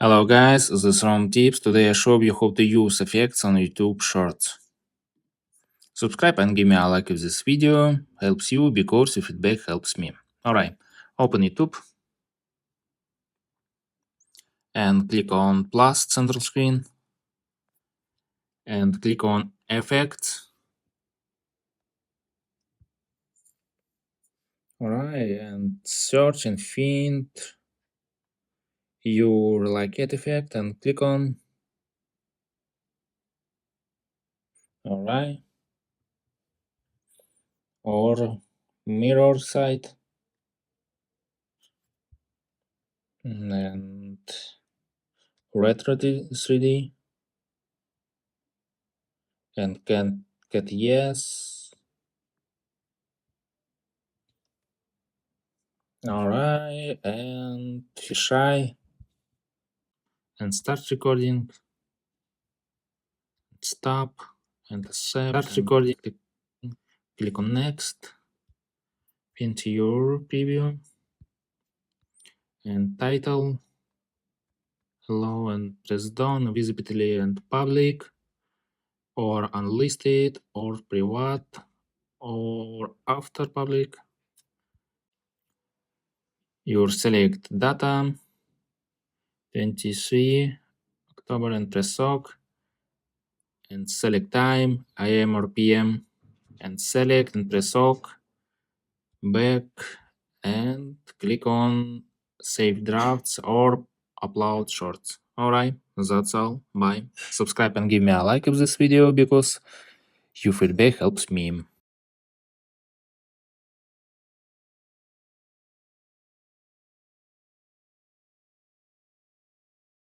Hello guys, this is Rom Tips. Today I show you how to use effects on YouTube Shorts. Subscribe and give me a like if this video helps you because your feedback helps me. Alright, open YouTube and click on plus central screen and click on effects. Alright, and search and find your it effect and click on. Alright, or mirror site and retro 3D and can get yes. Alright, and fisheye and start recording. Stop and save. Start recording. Click on next. Pin to your preview and title. Hello and press done. Visibility and public or unlisted or private or after public. Your select data 23 October and press OK and select time AM or PM and select and press OK back and click on save drafts or upload shorts. Alright, that's all. Bye. Subscribe and give me a like of this video because your feedback helps me.